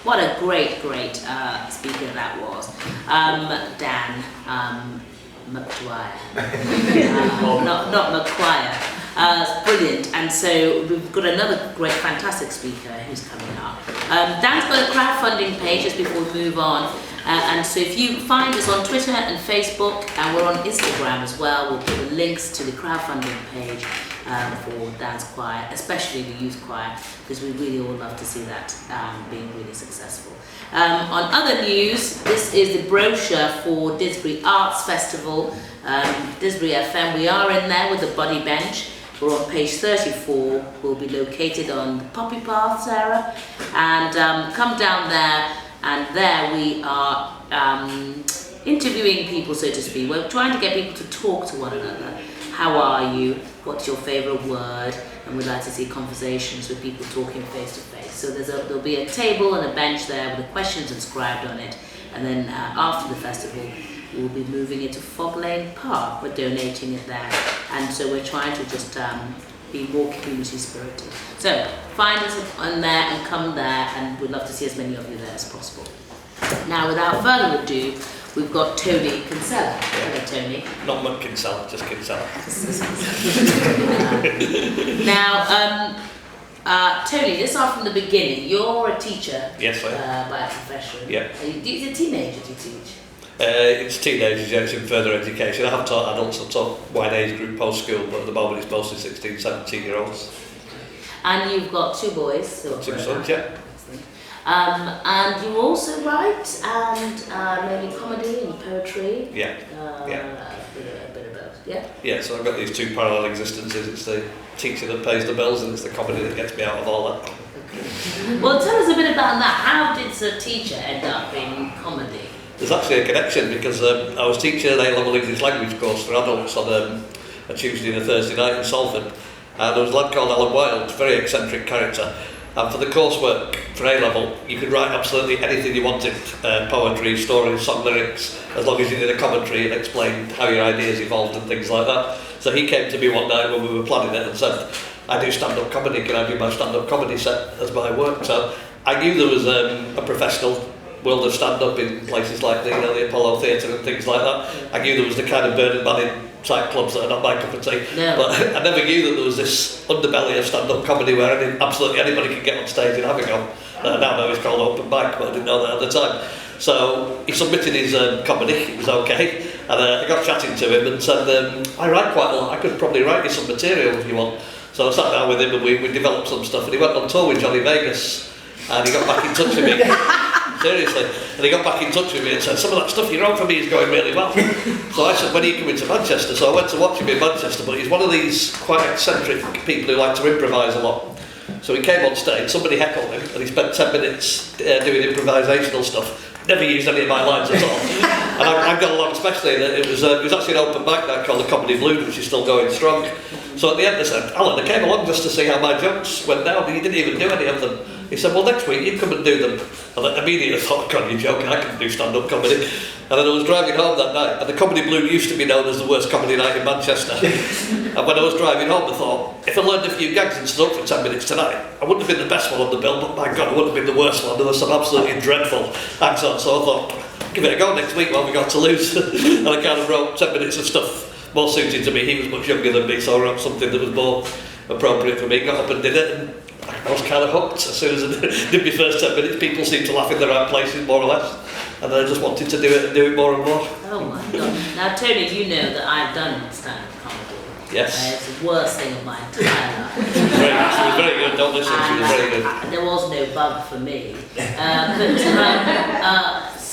what a great speaker that was. Dan McGuire. Not McGuire. It's brilliant. And so we've got another great, fantastic speaker who's coming up. Dan's got a crowdfunding page just before we move on. And so if you find us on Twitter and Facebook, and we're on Instagram as well, we'll put the links to the crowdfunding page for Dan's choir, especially the youth choir, because we really all love to see that being really successful. On other news, this is the brochure for Didsbury Arts Festival, DidsburyFM. We are in there with the buddy bench. We're on page 34. We'll be located on the Poppy Path, Sarah, and come down there. And there we are interviewing people, so to speak. We're trying to get people to talk to one another. How are you? What's your favourite word? And we'd like to see conversations with people talking face to face. So there'll be a table and a bench there with the questions inscribed on it. And then after the festival, we'll be moving it to Fog Lane Park. We're donating it there. And so we're trying to just be more community spirited. So find us on there and come there, and we'd love to see as many of you there as possible. Now, without further ado, we've got Tony Kinsella. Hello, Tony. Not Kinsella, just Kinsella. Now, Tony, let's start from the beginning. You're a teacher. Yes, I am. By profession. Yeah. Is it teenagers you teach? It's teenagers, yeah, it's in further education. I have taught adults, I've taught wide age group post-school, but at the moment it's mostly 16, 17-year-olds. And you've got two boys. So two sons, yeah. And you also write, and maybe comedy and poetry. Yeah. A bit of both, yeah? Yeah, so I've got these two parallel existences. It's the teaching that pays the bills, and it's the comedy that gets me out of all that. Okay. Well, tell us a bit about that. How did a teacher end up in comedy? There's actually a connection, because I was teaching an A-level English language course for adults on a Tuesday and a Thursday night in Salford, and there was a lad called Alan Wilde, a very eccentric character, and for the coursework for A-level you could write absolutely anything you wanted, poetry, stories, song lyrics, as long as you did a commentary and explained how your ideas evolved and things like that. So he came to me one night when we were planning it and said, I do stand-up comedy, can I do my stand-up comedy set as my work? So I knew there was a professional world of stand-up in places like the Apollo Theatre and things like that. I knew there was the kind of Burning Man in type clubs that are not my cup of tea. No. But I never knew that there was this underbelly of stand-up comedy where absolutely anybody could get on stage and have a go. Now I know it's called open mic, but I didn't know that at the time. So he submitted his comedy, it was okay, and I got chatting to him and said, I write quite a lot, I could probably write you some material if you want. So I sat down with him and we developed some stuff, and he went on tour with Johnny Vegas, and he got back in touch with me. Seriously. And he got back in touch with me and said, some of that stuff you wrote for me is going really well. So I said, when are you coming to Manchester? So I went to watch him in Manchester, but he's one of these quite eccentric people who like to improvise a lot. So he came on stage, somebody heckled him, and he spent 10 minutes doing improvisational stuff. Never used any of my lines at all. And I've got along especially that it was actually an open mic night called the Comedy Blue, which is still going strong. So at the end I said, Alan, I came along just to see how my jokes went down, and he didn't even do any of them. He said, well, next week you come and do them. And I immediately thought, God, you're joking, I can do stand-up comedy. And then I was driving home that night, and the Comedy Blue used to be known as the worst comedy night in Manchester. And when I was driving home, I thought, if I learned a few gags and stood up for 10 minutes tonight, I wouldn't have been the best one on the bill, but my God, I wouldn't have been the worst one. There was some absolutely dreadful acts on, so I thought, give it a go next week, what have we got to lose? And I kind of wrote 10 minutes of stuff more suited to me. He was much younger than me, so I wrote something that was more appropriate for me, got up and did it, and I was kind of hooked. As soon as I did my first 10 minutes, people seemed to laugh in the right places, more or less, and then I just wanted to do it and do it more and more. Oh my God. Now, Tony, you know that I've done stand-up comedy. Yes. It's the worst thing of my entire life. She was very good, don't listen, she was very good. There was no bug for me.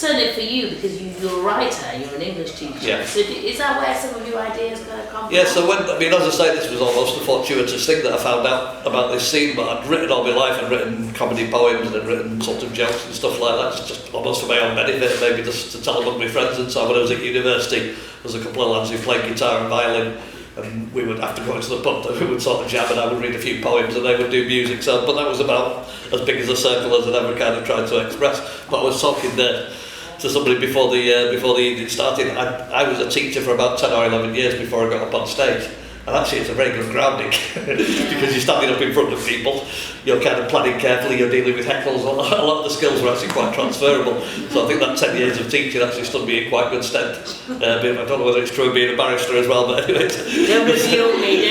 Certainly for you, because you're a writer, you're an English teacher. Yeah. So is that where some of your ideas come from? Yeah, so as I say, this was almost a fortuitous thing that I found out about this scene, but I'd written all my life, I'd written comedy poems and I'd written sort of jokes and stuff like that, just almost for my own benefit, maybe just to tell among my friends. And so when I was at university, there was a couple of lads who played guitar and violin, and we would have to go into the pub, we would sort of jam, and I would read a few poems and they would do music. So, but that was about as big as a circle as I'd ever kind of tried to express. But I was talking there to somebody before the evening started. I was a teacher for about 10 or 11 years before I got up on stage, And actually it's a very good grounding because you're standing up in front of people, you're kind of planning carefully, you're dealing with heckles, a lot of the skills were actually quite transferable. So I think that 10 years of teaching actually stood me in quite good stead. I don't know whether it's true being a barrister as well, but anyway. Don't reveal me.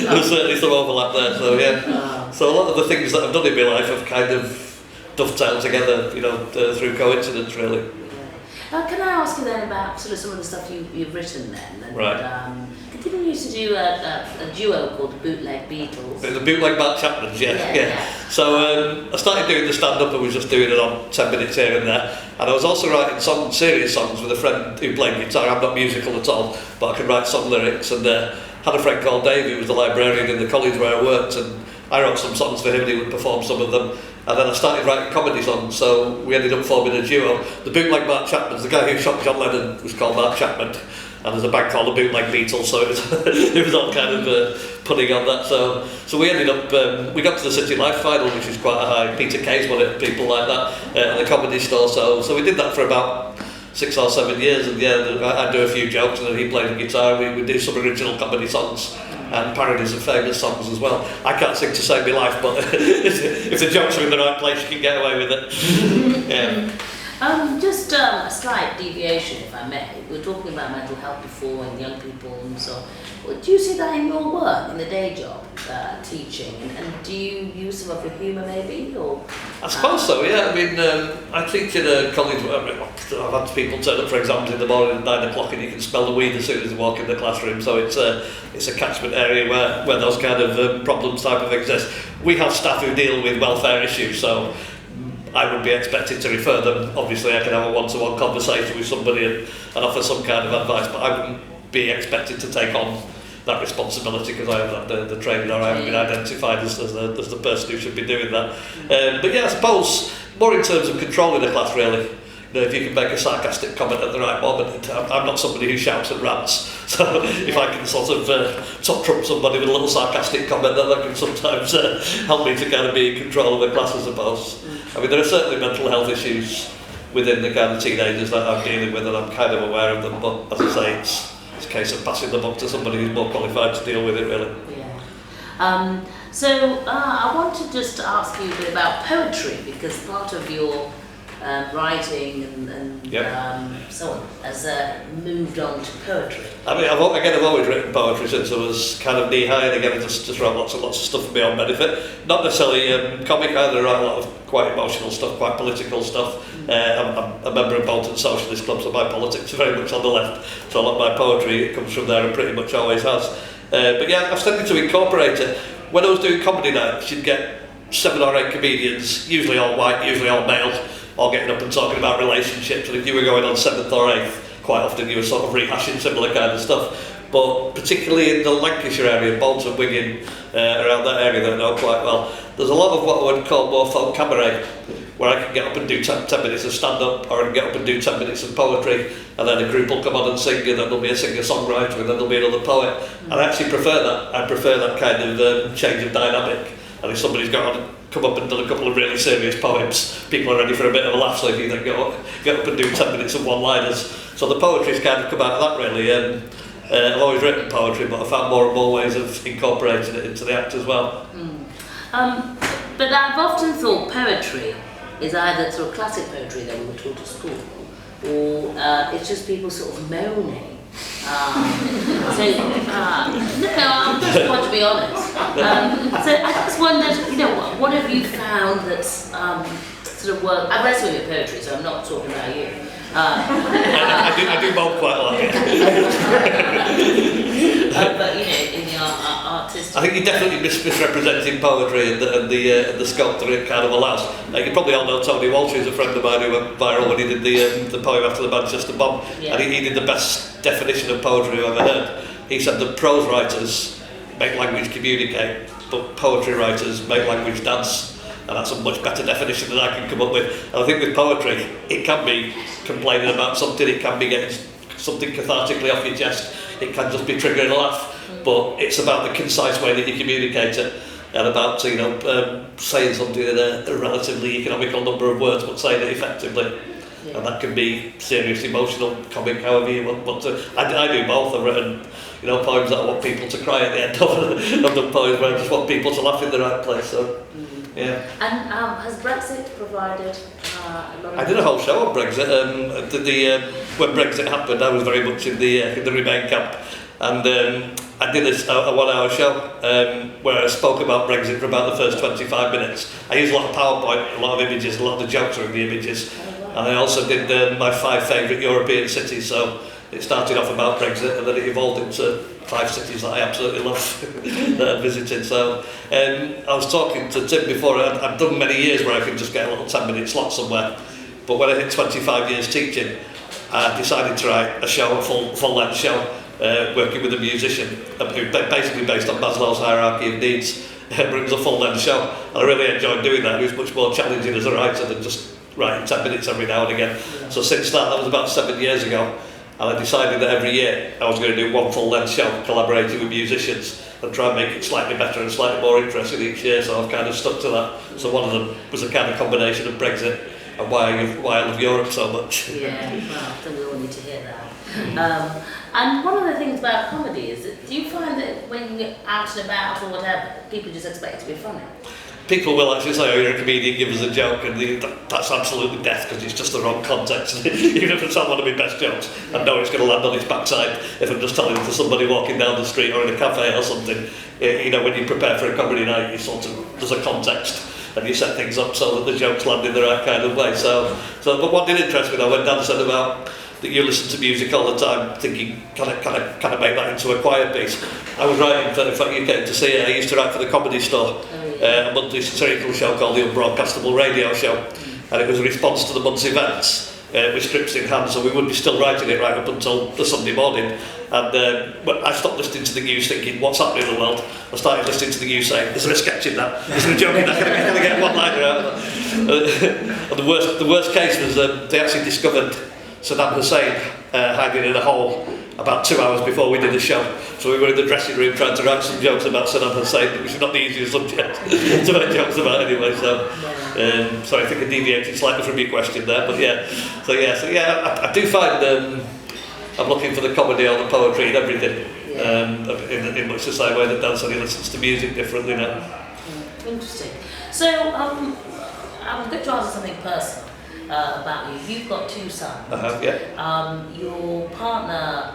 There's certainly some overlap there, so yeah. So a lot of the things that I've done in my life have kind of dovetailed together, through coincidence really. Can I ask you then about sort of some of the stuff you've written then? And, Right. Didn't you used to do a duo called the Bootleg Beatles? The bootleg Mark Chapman's, yeah. So I started doing the stand-up and was just doing it on 10 minutes here and there. And I was also writing serious songs with a friend who played guitar. I'm not musical at all, but I could write song lyrics. And had a friend called Dave who was the librarian in the college where I worked, and I wrote some songs for him and he would perform some of them. And then I started writing comedy songs, so we ended up forming a duo. The bootleg Mark Chapman's, the guy who shot John Lennon was called Mark Chapman, and there's a band called the Bootleg Beatles, so it was all kind of putting on that. So we ended up, we got to the City Life final, which is quite a high. Peter Kay's won it, people like that, at the Comedy Store. So we did that for about 6 or 7 years, and I'd do a few jokes, and then he played the guitar. We'd do some original comedy songs and parodies of famous songs as well. I can't sing to save my life, but if the jokes are in the right place, you can get away with it. Yeah. Just a slight deviation, if I may. We were talking about mental health before and young people and so on. Do you see that in your work, in the day job, teaching? And do you use some of your humour maybe? Or I suppose so, yeah. I mean, I teach in a college where I've had people turn up for exams in the morning at 9 o'clock and you can smell the weed as soon as they walk in the classroom. So it's a catchment area where those kind of problems type of exist. We have staff who deal with welfare issues, so I would be expected to refer them. Obviously I can have a one-to-one conversation with somebody and offer some kind of advice, but I wouldn't be expected to take on that responsibility because I haven't had the training or I haven't been identified as the person who should be doing that. But yeah, I suppose more in terms of controlling the class really. If you can make a sarcastic comment at the right moment. I'm not somebody who shouts and rants, so if I can sort of top trump somebody with a little sarcastic comment, then that can sometimes help me to kind of be in control of the class, I suppose. I mean, there are certainly mental health issues within the kind of teenagers that I'm dealing with, and I'm kind of aware of them, but as I say, it's a case of passing the buck to somebody who's more qualified to deal with it, really. Yeah. So I want to just ask you a bit about poetry, because part of your writing and so on has moved on to poetry. I mean, I've always written poetry since I was kind of knee-high, and again, I just wrote lots of stuff for my own benefit. Not necessarily comic either, I write a lot of quite emotional stuff, quite political stuff. I'm a member of Bolton Socialist Club, so my politics are very much on the left. So a lot of my poetry comes from there and pretty much always has. But yeah, I've started to incorporate it. When I was doing comedy nights, you'd get 7 or 8 comedians, usually all white, usually all male, all getting up and talking about relationships, and if you were going on 7th or 8th, quite often you were sort of rehashing similar kind of stuff. But particularly in the Lancashire area, Bolton, Wigan, around that area that I know quite well, there's a lot of what I would call more folk cabaret, where I can get up and do 10 minutes of stand-up, or I can get up and do 10 minutes of poetry, and then a group will come on and sing, and then there'll be a singer-songwriter, and then there'll be another poet. And I actually prefer that. I prefer that kind of change of dynamic. And if somebody's come up and done a couple of really serious poems, people are ready for a bit of a laugh, so if you then get up and do 10 minutes of one-liners. So the poetry's kind of come out of that really. I've always written poetry, but I found more and more ways of incorporating it into the act as well. But I've often thought poetry is either sort of classic poetry that we were taught at school, or it's just people sort of moaning. No, I just want to be honest. So I just wondered, what have you found that's sort of worked? I've read some of your poetry, so I'm not talking about you. I do moan quite a lot. But in your artistic... I think you're definitely misrepresenting poetry and the scope that it kind of allows. You probably all know Tony Walsh, who's a friend of mine who went viral when he did the poem after the Manchester bomb. Yeah. And he did the best definition of poetry I've ever heard. He said that prose writers make language communicate, but poetry writers make language dance. And that's a much better definition than I can come up with. And I think with poetry, it can be complaining about something, it can be getting something cathartically off your chest, it can just be triggering a laugh, but it's about the concise way that you communicate it, and about saying something in a relatively economical number of words, but saying it effectively. Yeah. And that can be serious, emotional, comic, however you want. But I do both. I've written, poems that I want people to cry at the end of the poems, where I just want people to laugh in the right place. So, yeah. And has Brexit provided a lot of... I did a whole show on Brexit. When Brexit happened, I was very much in the Remain camp, and I did a 1 hour show where I spoke about Brexit for about the first 25 minutes. I used a lot of PowerPoint, a lot of images, a lot of the jokes are in the images. And I also did my 5 favourite European cities, so it started off about Brexit and then it evolved into 5 cities that I absolutely love that I visited. So I was talking to Tim before, I've done many years where I can just get a little 10-minute slot somewhere, but when I hit 25 years teaching, I decided to write a show, a full-length show, working with a musician, basically based on Maslow's hierarchy of needs, but it was a full-length show, and I really enjoyed doing that. It was much more challenging as a writer than just writing 10 minutes every now and again. So since that was about 7 years ago, and I decided that every year I was going to do one full-length show, collaborating with musicians, and try and make it slightly better and slightly more interesting each year, so I've kind of stuck to that. So one of them was a kind of combination of Brexit and why I love Europe so much. Yeah, well, I think we all need to hear that. And one of the things about comedy is that, do you find that when you're out and about or whatever, people just expect it to be funny? People will actually say, oh, you're a comedian, give us a joke, and that's absolutely death because it's just the wrong context. Even if it's not one of my best jokes, I know it's going to land on its backside if I'm just telling it to somebody walking down the street or in a cafe or something. When you prepare for a comedy night, you there's a context and you set things up so that the jokes land in the right kind of way. But what did interest me though, when Dan said about that you listen to music all the time, thinking, can I make that into a quiet piece? I was writing for, in fact you came to see it, I used to write for the Comedy Store, a monthly satirical show called the Unbroadcastable Radio Show, and it was a response to the month's events, with scripts in hand, so we would be still writing it right up until the Sunday morning. And when I stopped listening to the news thinking, what's happening in the world? I started listening to the news saying, is there a sketch in that? Is there a joke in that? Can I get one liner out of that? And the worst case was they actually discovered Saddam Hussein hiding in a hole about 2 hours before we did the show. So we were in the dressing room trying to write some jokes about Saddam Hussein, which is not the easiest subject to make jokes about anyway. So, sorry, I think I deviated slightly from your question there, but yeah. I do find I'm looking for the comedy or the poetry in everything, in much the same way that Dan said he listens to music differently now. Interesting. So, I'm going to ask something personal. About you. You've got 2 sons. Yeah. Your partner,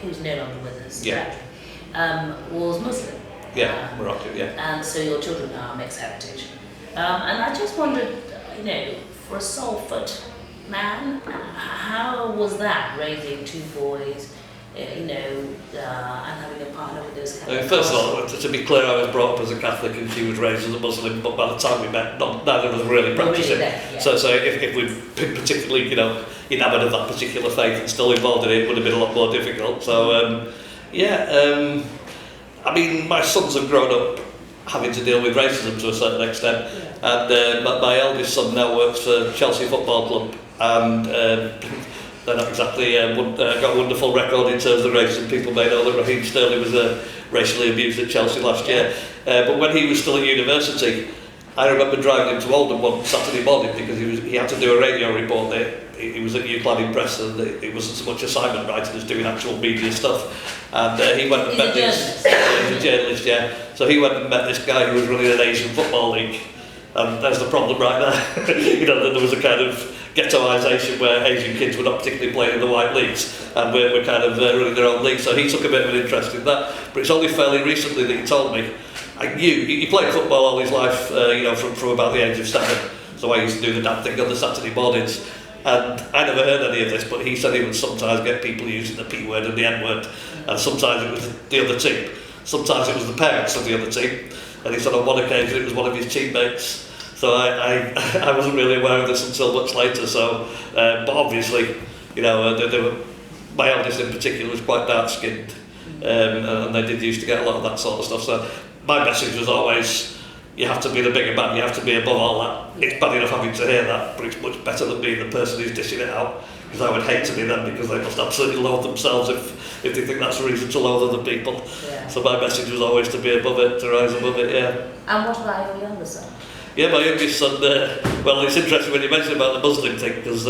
who's no longer with us, yeah. Was Muslim. Yeah, Moroccan, yeah. And so your children are mixed heritage. And I just wondered, for a Salford man, how was that raising 2 boys? And having a partner with those kind of... First of all, to be clear, I was brought up as a Catholic and she was raised as a Muslim, but by the time we met, neither of us really practiced it. Yeah. So if we'd been particularly, enamoured of that particular faith and still involved in it, it would have been a lot more difficult. So, my sons have grown up having to deal with racism to a certain extent, and my eldest son now works for Chelsea Football Club, and they're not exactly got a wonderful record in terms of racism. People may know that Raheem Sterling was racially abused at Chelsea last year. But when he was still at university, I remember driving him to Oldham one Saturday morning because he had to do a radio report there. He was at Euclid Press and it wasn't so much assignment writing as doing actual media stuff. And he went and met this... He's a journalist, yeah. So he went and met this guy who was running an Asian football league. And there's the problem right there. There was a kind of ghettoisation where Asian kids were not particularly playing in the white leagues and we're kind of running their own league. So he took a bit of an interest in that. But it's only fairly recently that he told me, he played football all his life, from about the age of 7. So I used to do the damn thing on the Saturday mornings. And I never heard any of this, but he said he would sometimes get people using the P word and the N word. And sometimes it was the other team. Sometimes it was the parents of the other team. And he said on one occasion it was one of his teammates. So I wasn't really aware of this until much later. So, but obviously, my eldest in particular was quite dark-skinned, and they did used to get a lot of that sort of stuff. So my message was always, you have to be the bigger man, you have to be above all that. It's bad enough having to hear that, but it's much better than being the person who's dishing it out. Because I would hate to be them, because they must absolutely loathe themselves if they think that's a reason to loathe other people. Yeah. So my message was always to be above it, to rise above it, yeah. And what about your younger son? Yeah, my youngest son, well, it's interesting when you mention about the Muslim thing, because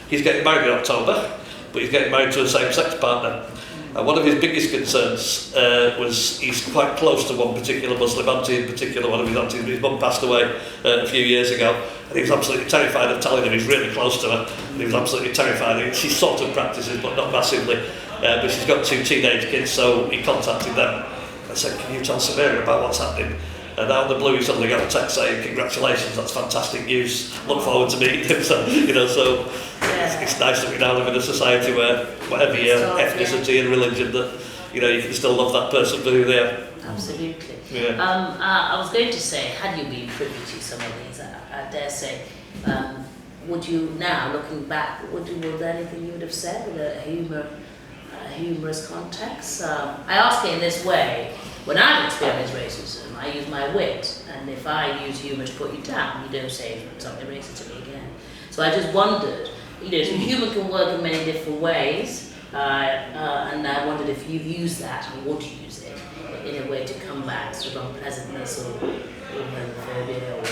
he's getting married in October, but he's getting married to a same-sex partner. And one of his biggest concerns was he's quite close to one particular Muslim auntie, in particular one of his aunties. His mum passed away a few years ago, and he was absolutely terrified of telling her he's really close to her. And he was absolutely terrified. And she sort of practices, but not massively. But she's got 2 teenage kids, so he contacted them and said, "Can you tell Samira about what's happening?" And out of the blue, he suddenly got a text saying, "Congratulations, that's fantastic news. Look forward to meeting him." So, it's nice that we now live in a society where whatever your ethnicity and religion, that you can still love that person for who they are. Absolutely. Yeah. I was going to say, had you been privy to some of these, I dare say, would you now, looking back, was there anything you would have said with a humorous context? I ask it in this way. When I've experienced racism, I use my wit, and if I use humour to put you down, you don't say something racist to me again. So I just wondered, so humour can work in many different ways, and I wondered if you've used that, and would you use it in a way to combat sort of unpleasantness or homophobia, or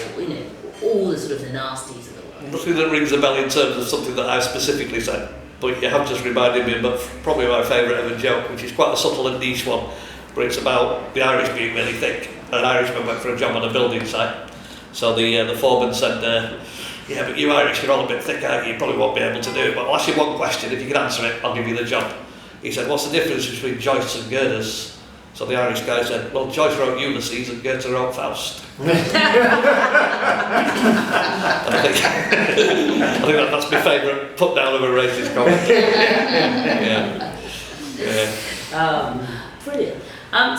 all the sort of the nasties of the world. Nothing that rings a bell in terms of something that I specifically said, but you have just reminded me of probably my favourite ever joke, which is quite a subtle and niche one. But it's about the Irish being really thick. An Irishman went for a job on a building site. So the foreman said, "Yeah, but you Irish, you're all a bit thick, aren't you? You probably won't be able to do it, but I'll ask you one question. If you can answer it, I'll give you the job." He said, "What's the difference between joists and girders?" So the Irish guy said, "Well, Joyce wrote Ulysses and Goethe wrote Faust." I think that's my favourite put down of a racist comment. Yeah. Brilliant.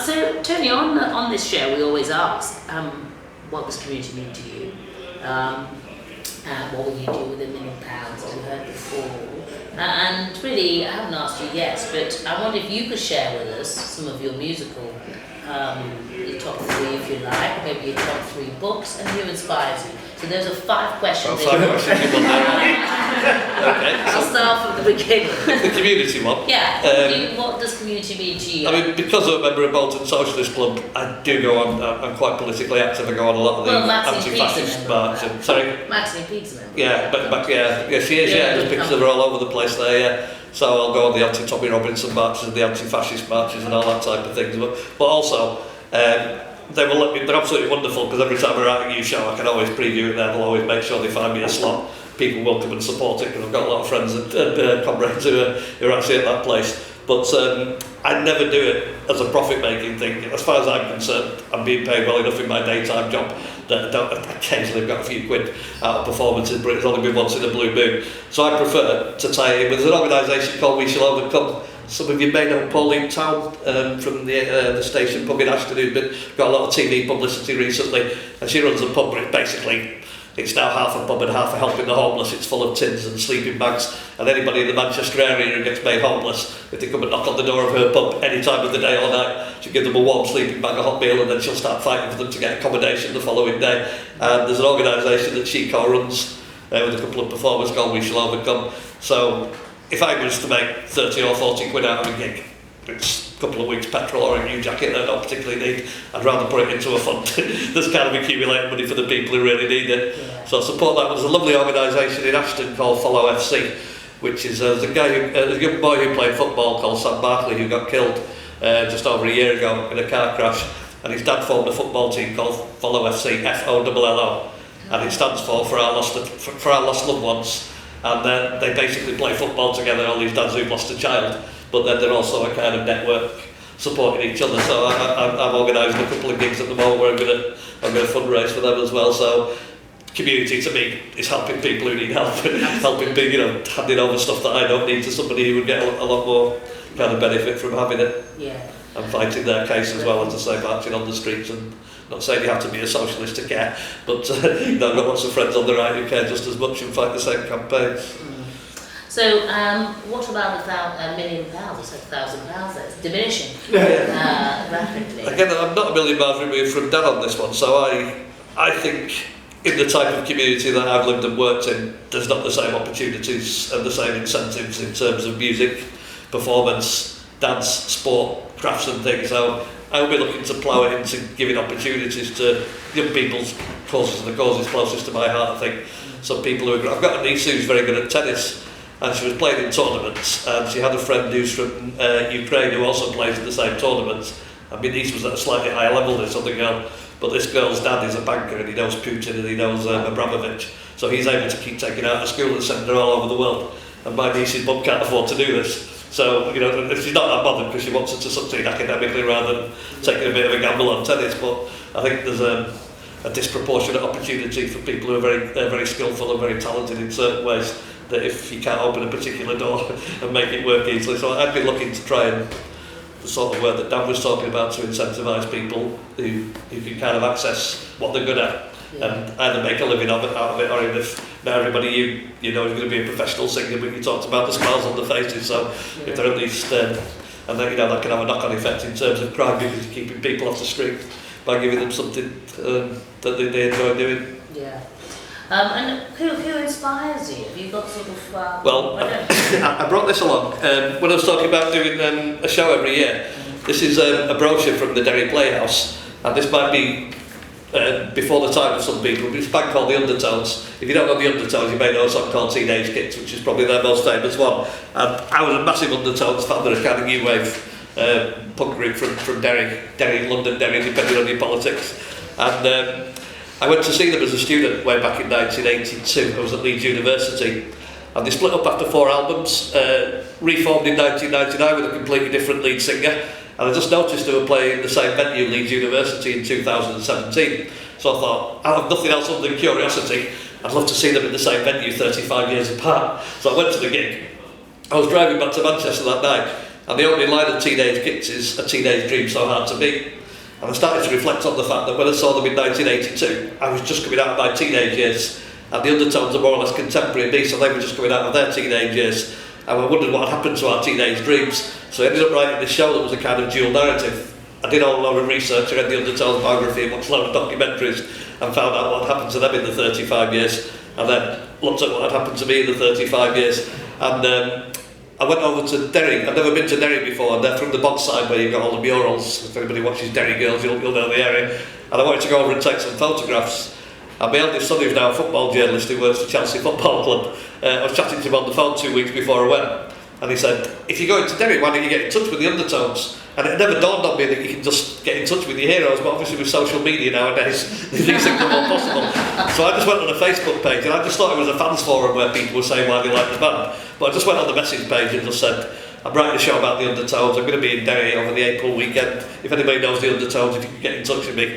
So, Tony, on this show, we always ask, what does community mean to you? What will you do with £1 million, as we heard before? And really, I haven't asked you yet, but I wonder if you could share with us some of your musical, your top 3 if you like, maybe your top 3 books, and who inspires you. So those are 5 questions. Oh, 5 questions you want there. Okay. I'll start from the beginning. The community one. Yeah. What does community mean to you? I mean, because I'm a member of Bolton Socialist Club, I do go on. I'm quite politically active. I go on a lot of the anti-fascist marches. Sorry. Maxine Pete's a member. Yeah, but she is. Yeah, there's pictures of her all over the place there. Yeah. So I'll go on the anti-Tommy Robinson marches and the anti-fascist marches and all that type of things. But also. They're absolutely wonderful, because every time I write a new show I can always preview it there. They'll always make sure they find me a slot. People welcome and support it, because I've got a lot of friends and comrades who are actually at that place. But I never do it as a profit-making thing. As far as I'm concerned, I'm being paid well enough in my daytime job that occasionally I've got a few quid out of performances, but it's only been once in a blue moon. So I prefer to tie it in with an organisation called We Shall Overcome. Some of you may know Pauline Town from the station pub in Ashton, who's got a lot of TV publicity recently, and she runs a pub, but it's now half a pub and half a helping the homeless. It's full of tins and sleeping bags, and anybody in the Manchester area who gets made homeless, if they come and knock on the door of her pub any time of the day or night, she'll give them a warm sleeping bag, a hot meal, and then she'll start fighting for them to get accommodation the following day. And there's an organisation that she co-runs with a couple of performers called We Shall Overcome. So if I was to make 30 or 40 quid out of a gig, it's a couple of weeks petrol or a new jacket that I don't particularly need, I'd rather put it into a fund that's kind of accumulating money for the people who really need it. Yeah. So I support that. There's a lovely organisation in Ashton called Follow FC, which is a young boy who played football called Sam Barkley, who got killed just over a year ago in a car crash, and his dad formed a football team called Follow FC, FOLLO, and it stands for our lost loved ones. And then they basically play football together, all these dads who've lost a child, but then they're also a kind of network supporting each other. So I'm organising a couple of gigs at the moment where I'm going to fundraise for them as well. So community to me is helping people who need help, helping people, handing over stuff that I don't need to somebody who would get a lot more kind of benefit from having it. Yeah. And fighting their case as well, as I say, marching on the streets, and not saying you have to be a socialist to care, but I've got lots of friends on the right who care just as much and fight the same campaigns. So, what about £1 million? I said £1,000. That's diminishing rapidly. Again, I'm not a million miles removed from Dan on this one, so I think in the type of community that I've lived and worked in, there's not the same opportunities and the same incentives in terms of music, performance, dance, sport, crafts and things. So I'll be looking to plough it into giving opportunities to young people's causes and the causes closest to my heart, I think. Some people who I've got a niece who's very good at tennis, and she was playing in tournaments, and she had a friend who's from Ukraine who also plays in the same tournaments. I mean, niece was at a slightly higher level than this other girl, but this girl's dad is a banker and he knows Putin and he knows Abramovich, so he's able to keep taking her out of school and sending her all over the world. And my niece's mum can't afford to do this. So, you know, she's not that bothered because she wants her to succeed academically rather than taking a bit of a gamble on tennis. But I think there's a disproportionate opportunity for people who are very skillful and very talented in certain ways, that if you can't open a particular door and make it work easily. So I'd be looking to try and the sort of work that Dan was talking about, to incentivise people who can kind of access what they're good at. Yeah. And either make a living out of it, or even if not everybody you know is going to be a professional singer, but you talked about the smiles on the faces, so if they're at least, and then, you know, that can have a knock-on effect in terms of crime, because you're keeping people off the street by giving them something that they enjoy doing. Yeah. And who inspires you? Have you got sort of... well, I brought this along. When I was talking about doing a show every year, this is a brochure from the Derry Playhouse, and this might be before the time of some people, but it's a band called the Undertones. If you don't know the Undertones, you may know a song called Teenage Kids, which is probably their most famous one. And I was a massive Undertones fan. They're a kind of new wave punk group from Derry, London, Derry, depending on your politics. And I went to see them as a student way back in 1982. I was at Leeds University, and they split up after 4 albums, reformed in 1999 with a completely different lead singer. And I just noticed they were playing the same venue, Leeds University, in 2017. So I thought, I have nothing else other than curiosity. I'd love to see them in the same venue 35 years apart. So I went to the gig. I was driving back to Manchester that night, and the opening line of Teenage Kids is "A Teenage Dream So Hard to Beat." And I started to reflect on the fact that when I saw them in 1982, I was just coming out of my teenage years, and the Undertones are more or less contemporary of me, so they were just coming out of their teenage years. And I wondered what had happened to our teenage dreams. So I ended up writing this show that was a kind of dual narrative. I did a lot of research, I read the Undertones biography and watched a lot of documentaries, and found out what had happened to them in the 35 years, and then looked at what had happened to me in the 35 years. And I went over to Derry. I'd never been to Derry before, and they're from the Bogside where you've got all the murals. If anybody watches Derry Girls, you'll know the area. And I wanted to go over and take some photographs. And my eldest son, who's now a football journalist who works for Chelsea Football Club, I was chatting to him on the phone 2 weeks before I went, and he said, "If you're going to Derry, why don't you get in touch with the Undertones?" And it never dawned on me that you can just get in touch with your heroes, but obviously with social media nowadays, these things are more possible. So I just went on a Facebook page, and I just thought it was a fans forum where people were saying why they liked the band. But I just went on the message page and just said, "I'm writing a show about the Undertones, I'm going to be in Derry over the April weekend. If anybody knows the Undertones, if you can get in touch with me."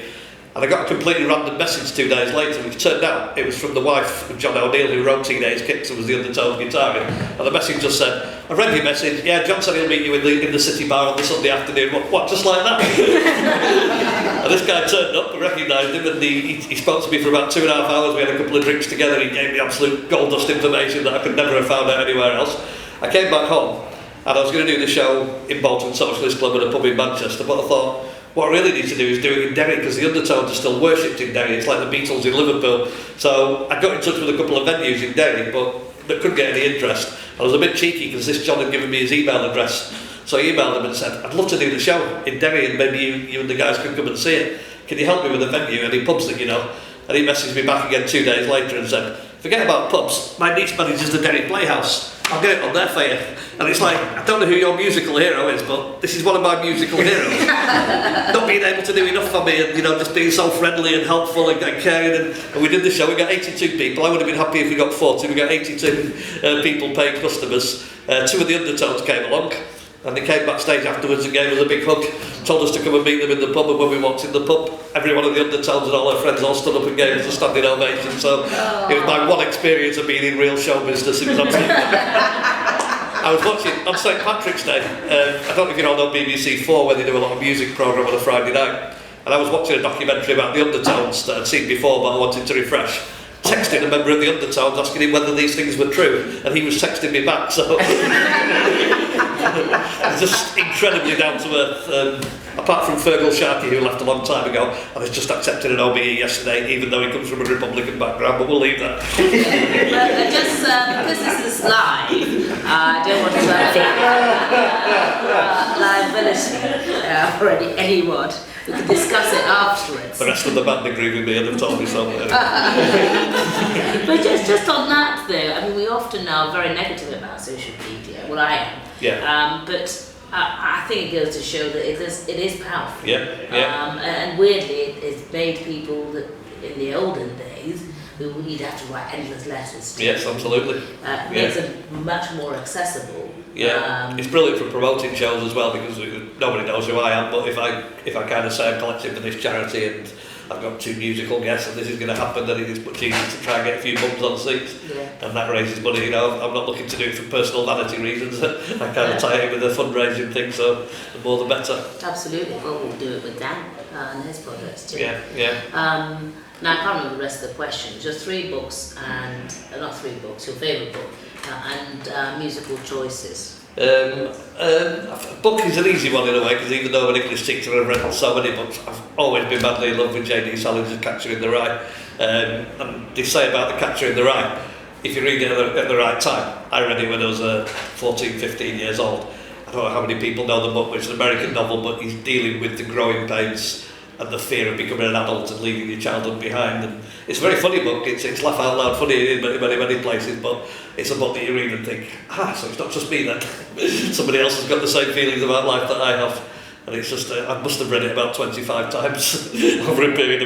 And I got a completely random message 2 days later, which turned out it was from the wife of John O'Neill, who wrote Teenage Kids and was the Undertones guitarist. And the message just said, "I've read your message. Yeah, John said he'll meet you in the City Bar on the Sunday afternoon." What, just like that? And this guy turned up, I recognised him, and he spoke to me for about 2.5 hours. We had a couple of drinks together. He gave me absolute gold dust information that I could never have found out anywhere else. I came back home, and I was going to do the show in Bolton Socialist Club at a pub in Manchester, but I thought, what I really need to do is do it in Derry, because the Undertones are still worshipped in Derry. It's like the Beatles in Liverpool. So I got in touch with a couple of venues in Derry, but that couldn't get any interest. I was a bit cheeky because this John had given me his email address. So I emailed him and said, "I'd love to do the show in Derry, and maybe you and the guys could come and see it. Can you help me with a venue, any pubs that you know?" And he messaged me back again 2 days later and said, "Forget about pubs, my niece manages the Derry Playhouse. I'll get it on there for you." And it's like, I don't know who your musical hero is, but this is one of my musical heroes. Not being able to do enough for me, and, you know, just being so friendly and helpful and caring. And we did the show, we got 82 people. I would have been happy if we got 40. We got 82 people, paying customers. 2 of the Undertones came along, and they came backstage afterwards and gave us a big hug, told us to come and meet them in the pub. And when we walked in the pub, every one of the Undertones and all their friends all stood up and gave us a standing ovation. So it was my one experience of being in real show business. It was absolutely I was watching on St Patrick's Day, I don't know if you all know BBC 4, where they do a lot of music programme on a Friday night, and I was watching a documentary about the Undertones that I'd seen before but I wanted to refresh, texting a member of the Undertones asking him whether these things were true, and he was texting me back, so He's just incredibly down to earth. Apart from Fergal Sharkey, who left a long time ago, and has just accepted an OBE yesterday, even though he comes from a Republican background, but we'll leave that. But just because this is live, I don't want to liability for anyone. We can discuss it afterwards. The rest of the band agree with me and have told me so. But just on that though, I mean, we often are very negative about social media. Well, I am. Yeah. But I think it goes to show that it is powerful. Yeah. Yeah. And weirdly, it's made people that in the olden days who you'd have to write endless letters to. Yes, absolutely. Makes them much more accessible. Yeah, it's brilliant for promoting shows as well, because nobody knows who I am, but if I kind of say I'm collecting for this charity and I've got 2 musical guests and this is going to happen, then it is much easier to try and get a few bums on seats. Yeah. And that raises money. You know, I'm not looking to do it for personal vanity reasons. I kind of tie it in with a fundraising thing, so the more the better. Absolutely. Well, we'll do it with Dan and his projects too. Yeah, yeah. Now I can't remember the rest of the questions. Just 3 books and not 3 books. Your favourite book and musical choices. A book is an easy one in a way, because even though I'm an English teacher and I've read so many books, I've always been madly in love with J.D. Salinger's Catcher in the Rye. And they say about the Catcher in the Rye, if you read it at the right time. I read it when I was 14, 15 years old. I don't know how many people know the book, but it's an American novel, but he's dealing with the growing pains and the fear of becoming an adult and leaving your childhood behind. And it's a very funny book. It's laugh out loud funny in many places, but it's a book that you read and think, so it's not just me then. Somebody else has got the same feelings about life that I have. And it's just, I must have read it about 25 times over a period of